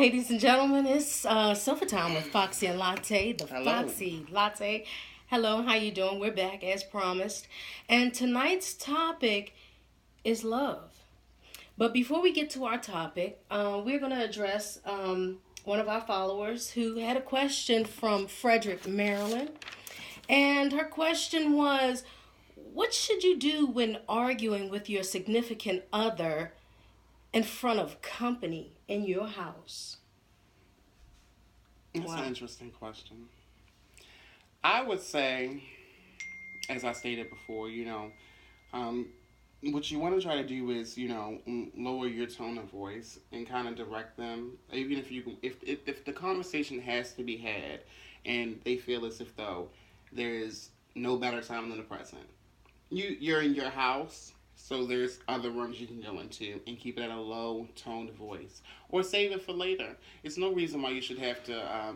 ladies and gentlemen. It's Sofa Time with Foxy and Latte, the Hello. Foxy Latte. Hello, how you doing? We're back as promised. And tonight's topic is love. But before we get to our topic, we're going to address one of our followers who had a question from Frederick, Maryland. And her question was, what should you do when arguing with your significant other in front of company in your house? That's an interesting question. I would say, as I stated before, what you want to try to do is, lower your tone of voice and kind of direct them. Even if if the conversation has to be had, and they feel as if though there is no better time than the present. You're in your house. So there's other rooms you can go into and keep it at a low toned voice. Or save it for later. It's no reason why you should have to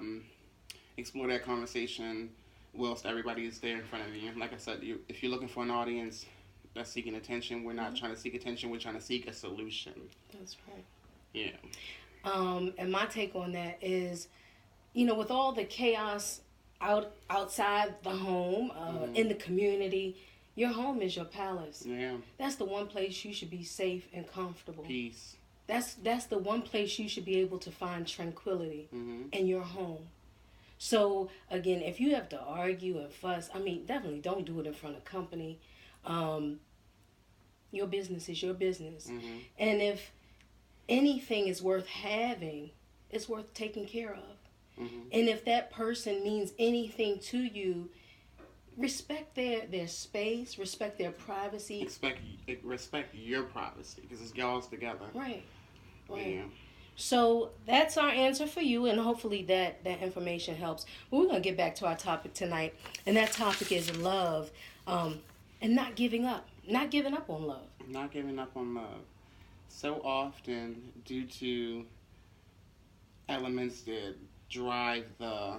explore that conversation whilst everybody is there in front of you. Like I said, if you're looking for an audience that's seeking attention, we're not trying to seek attention, we're trying to seek a solution. That's right. Yeah. And my take on that is, with all the chaos outside the home, in the community, your home is your palace. Yeah. That's the one place you should be safe and comfortable. Peace. That's the one place you should be able to find tranquility in your home. So, again, if you have to argue and fuss, definitely don't do it in front of company. Your business is your business. And if anything is worth having, it's worth taking care of. And if that person means anything to you, respect their space, respect their privacy. Respect your privacy, because it's y'all's together. Right. Yeah. So that's our answer for you, and hopefully that information helps. But we're going to get back to our topic tonight, and that topic is love, and not giving up. Not giving up on love. Not giving up on love. So often, due to elements that drive the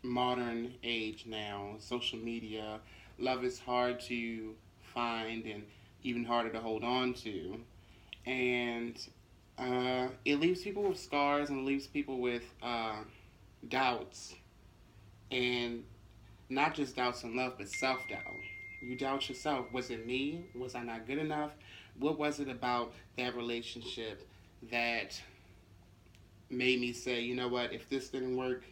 modern age now, social media, love is hard to find and even harder to hold on to. And it leaves people with scars and leaves people with doubts. And not just doubts in love, but self-doubt. You doubt yourself. Was it me? Was I not good enough? What was it about that relationship that made me say, you know what, if this didn't work,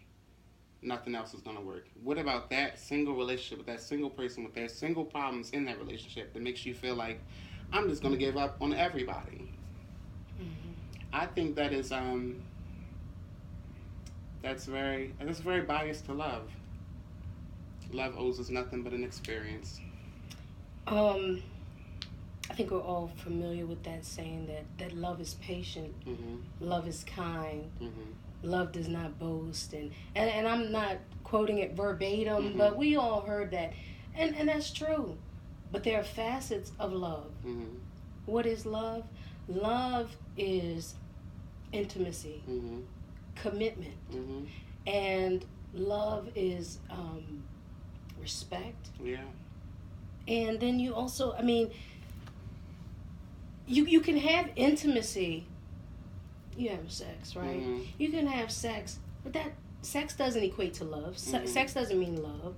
nothing else is going to work? What about that single relationship with that single person with their single problems in that relationship that makes you feel like I'm just going to give up on everybody? I think that is that's very biased to love. Love owes us nothing but an experience. I think we're all familiar with that saying that love is patient, love is kind, love does not boast, and I'm not quoting it verbatim, but we all heard that, and that's true. But there are facets of love. What is love? Love is intimacy, commitment, and love is respect. Yeah. And then you also, you can have intimacy. You have sex, right? You can have sex, but that sex doesn't equate to love. Sex doesn't mean love.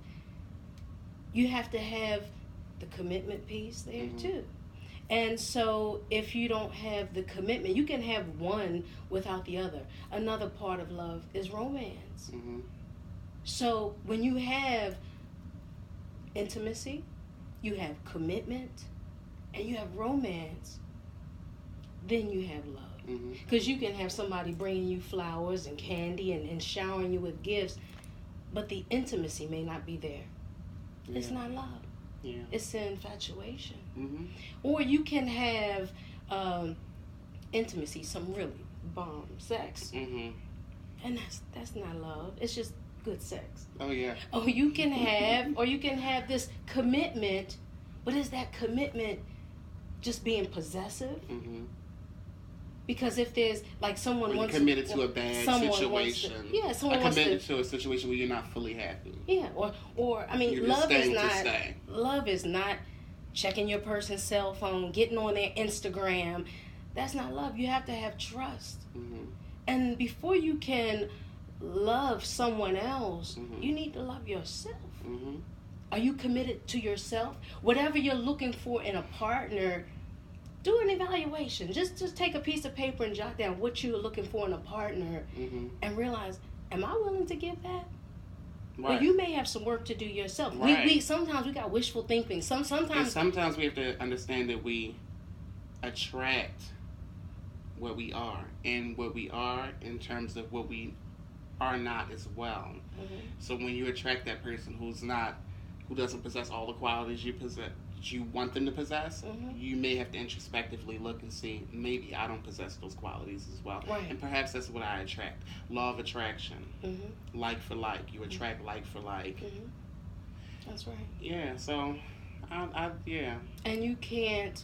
You have to have the commitment piece there too. And so if you don't have the commitment, you can have one without the other. Another part of love is romance. So when you have intimacy, you have commitment, and you have romance, then you have love. Because you can have somebody bringing you flowers and candy and showering you with gifts, but the intimacy may not be there. Yeah. It's not love. Yeah. It's an infatuation. Or you can have intimacy, some really bomb sex, and that's not love. It's just good sex. Oh yeah. Or you can have this commitment, but is that commitment just being possessive? Because if there's like someone wants committed to a bad situation, someone wants committed to a situation where you're not fully happy. Yeah, or you're love is not checking your person's cell phone, getting on their Instagram. That's not love. You have to have trust. And before you can love someone else, Mm-hmm. you need to love yourself. Mm-hmm. Are you committed to yourself? Whatever you're looking for in a partner, do an evaluation. Just take a piece of paper and jot down what you're looking for in a partner, Mm-hmm. and realize, am I willing to give that? Well, Right. you may have some work to do yourself. Right. We sometimes we got wishful thinking. And Sometimes sometimes we have to understand that we attract what we are, and what we are in terms of what we are not as well. Mhm. So when you attract that person who doesn't possess all the qualities you possess, you want them to possess, Mhm. you may have to introspectively look and see, maybe I don't possess those qualities as well. Right. And perhaps that's what I attract. Law of attraction. Mhm. Like for like. You attract like for like. Mhm. That's right. Yeah, so, yeah. And you can't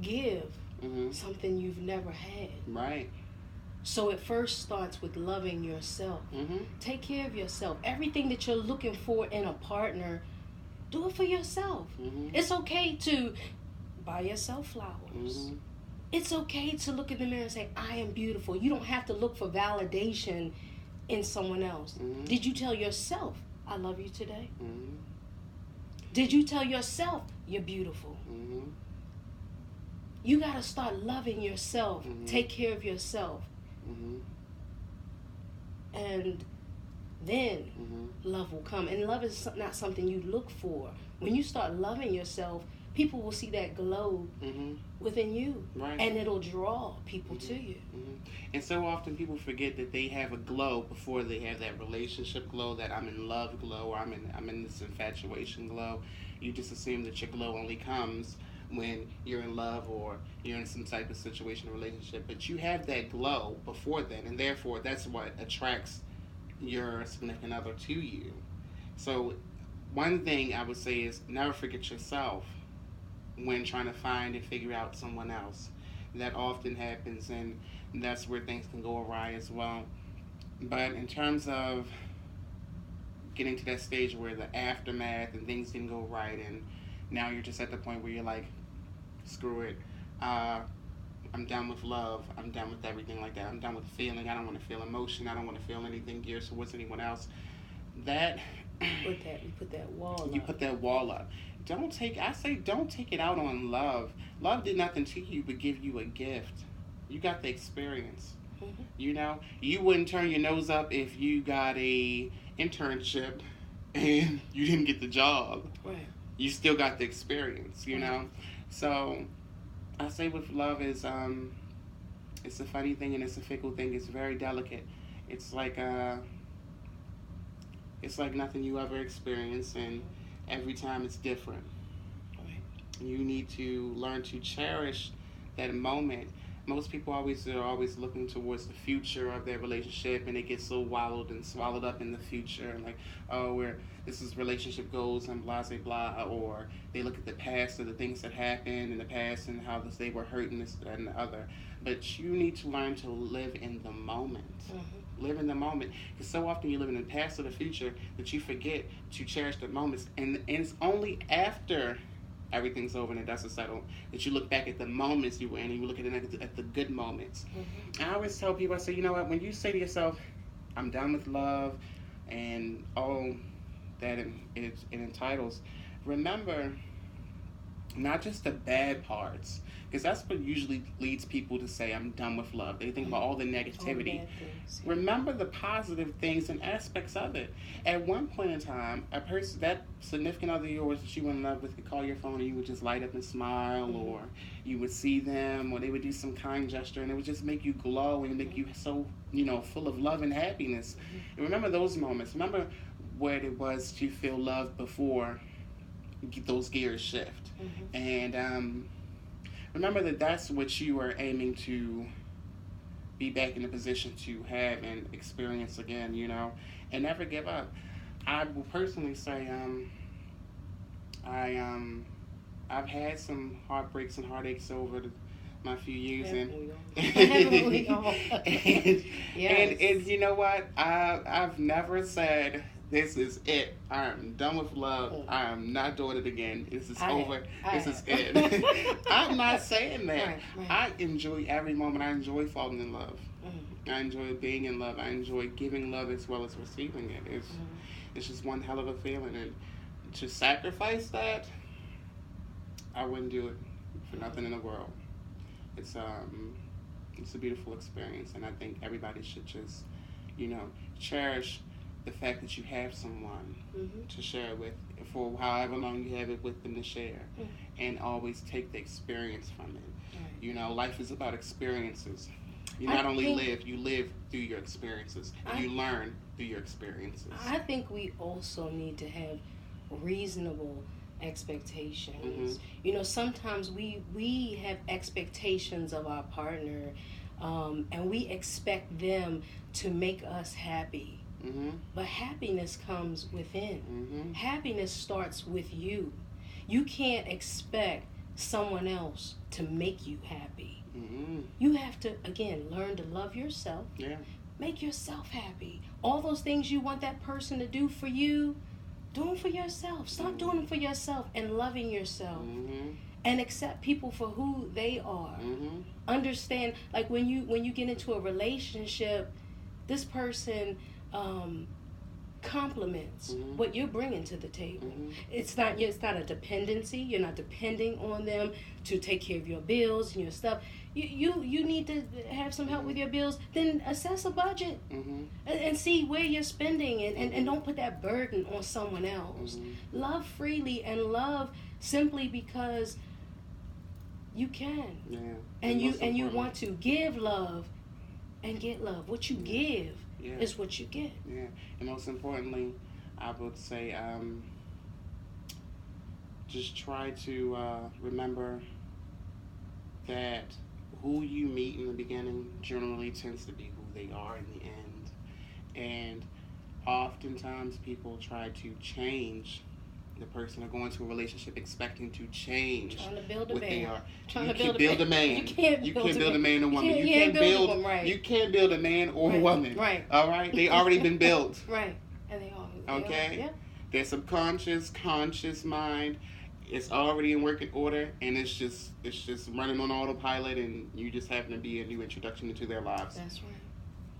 give Mm-hmm. something you've never had. Right. So it first starts with loving yourself. Mm-hmm. Take care of yourself. Everything that you're looking for in a partner, do it for yourself. Mm-hmm. It's okay to buy yourself flowers. Mm-hmm. It's okay to look in the mirror and say, I am beautiful. You don't have to look for validation in someone else. Mm-hmm. Did you tell yourself, I love you today? Mm-hmm. Did you tell yourself, you're beautiful? Mm-hmm. You got to start loving yourself. Mm-hmm. Take care of yourself. Mm-hmm. And then Mm-hmm. love will come. And love is not something you look for. When you start loving yourself, people will see that glow Mm-hmm. within you. Right. And it'll draw people to you. Mm-hmm. And so often people forget that they have a glow before they have that relationship glow, that I'm in love glow, or I'm in this infatuation glow. You just assume that your glow only comes when you're in love or you're in some type of situation or relationship. But you have that glow before then, and therefore that's what attracts your significant other to you. So one thing I would say is never forget yourself when trying to find and figure out someone else. That often happens, and that's where things can go awry as well. But in terms of getting to that stage where the aftermath and things didn't go right, and now you're just at the point where you're like, screw it. I'm done with love. I'm done with everything like that. I'm done with feeling. I don't want to feel emotion. I don't want to feel anything geared towards anyone else. That You put that wall you up. put that wall up. Don't take it out on love. Love did nothing to you but give you a gift. You got the experience. Mhm. You know, you wouldn't turn your nose up if you got a internship and you didn't get the job. Right. You still got the experience, you Right. know. So I say with love is it's a funny thing and it's a fickle thing. It's very delicate. It's like nothing you ever experienced, and every time it's different. Right. You need to learn to cherish that moment. Most people are always looking towards the future of their relationship, and they get so wallowed and swallowed up in the future, and like, oh, where this is relationship goals and blah blah blah, or they look at the past or the things that happened in the past and how they were hurting this and the other. But you need to learn to live in the moment. Mm-hmm. Live in the moment, because so often you live in the past or the future that you forget to cherish the moments, and it's only after everything's over and the dust is settled that you look back at the moments you were in, and you look at the good moments. Mm-hmm. I always tell people, I say, you know what, when you say to yourself, I'm done with love and all that it entitles, remember not just the bad parts, because that's what usually leads people to say, I'm done with love. They think about all the negativity. All the bad things. Remember the positive things and aspects of it. At one point in time, a person, that significant other of yours that you were in love with, could call your phone and you would just light up and smile, Mm-hmm. or you would see them, or they would do some kind gesture, and it would just make you glow and make you so, full of love and happiness. Mm-hmm. And remember those moments. Remember what it was to feel love before those gears shift. Mm-hmm. And remember that that's what you are aiming to be back in a position to have and experience again, and never give up. I will personally say, I've had some heartbreaks and heartaches over my few years, Haven't we all? Yes. and you know what? I've never said, this is it. I am done with love. I am not doing it again. This is over. This is it. I'm not saying that. Right. I enjoy every moment. I enjoy falling in love. Mm-hmm. I enjoy being in love. I enjoy giving love as well as receiving it. It's just one hell of a feeling, and to sacrifice that, I wouldn't do it for nothing in the world. It's um, it's a beautiful experience, and I think everybody should just, you know, cherish the fact that you have someone Mm-hmm. to share with for however long you have it with them to share, Mm. and always take the experience from it. Right. You know, life is about experiences. You I not only think live, you live through your experiences. I You learn through your experiences. I think we also need to have reasonable Mm-hmm. expectations. You know, sometimes we have expectations of our partner, and we expect them to make us happy. Mm-hmm. But happiness comes within. Mm-hmm. Happiness starts with you. You can't expect someone else to make you happy. Mm-hmm. You have to, again, learn to love yourself. Yeah. Make yourself happy. All those things you want that person to do for you, do them for yourself. Stop doing them for yourself and loving yourself. Mm-hmm. And accept people for who they are. Mm-hmm. Understand, like when you get into a relationship, this person um, complements Mm-hmm. what you're bringing to the table. Mm-hmm. It's not a dependency. You're not depending on them to take care of your bills and your stuff. You need to have some help with your bills. Then assess a budget Mm-hmm. and see where you're spending it, and Mhm. don't put that burden on someone else. Mhm. Love freely and love simply because you can, Yeah. and you most and you importantly- want to give love and get love. What you give Yeah. is what you get. Yeah. And most importantly, I would say just try to remember that who you meet in the beginning generally tends to be who they are in the end. And oftentimes people try to change the person or go into a relationship expecting to change Trying to build a what they man. are. Trying You to can't build build a man. You can't You build can't build a man or woman. You You can't can't build. them, right. You can't build a man or a Right. woman. Right. All right. They already been built. Right. And they all. Okay. Yeah. Their subconscious, conscious mind is already in working order, and it's just running on autopilot, and you just happen to be a new introduction into their lives. That's right.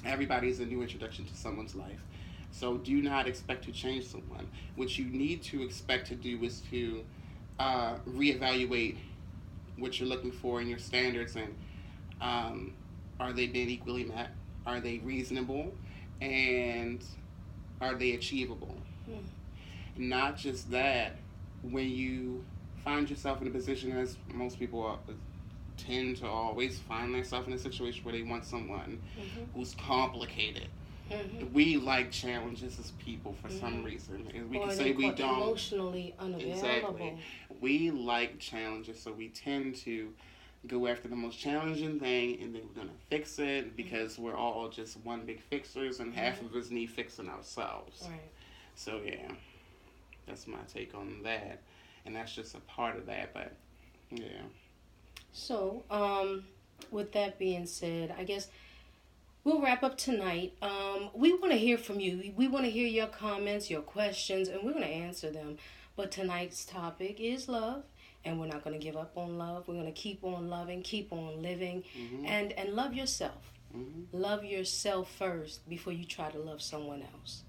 Everybody's a new introduction to someone's life. So do not expect to change someone. What you need to expect to do is to reevaluate what you're looking for in your standards, and are they being equally met? Are they reasonable? And are they achievable? Hmm. Not just that, when you find yourself in a position, as most people tend to always find themselves in a situation where they want someone Mm-hmm. who's complicated. Mm-hmm. We like challenges as people for some reason. And we Or can they say we call don't. emotionally unavailable. Exactly. We like challenges, so we tend to go after the most challenging thing, and then we're gonna fix it because we're all just one big fixers, and half of us need fixing ourselves. Right. So yeah, that's my take on that, and that's just a part of that. But yeah. So, with that being said, I guess we'll wrap up tonight. We want to hear from you. We want to hear your comments, your questions, and we're going to answer them. But tonight's topic is love, and we're not going to give up on love. We're going to keep on loving, keep on living, Mm-hmm. and love yourself. Mm-hmm. Love yourself first before you try to love someone else.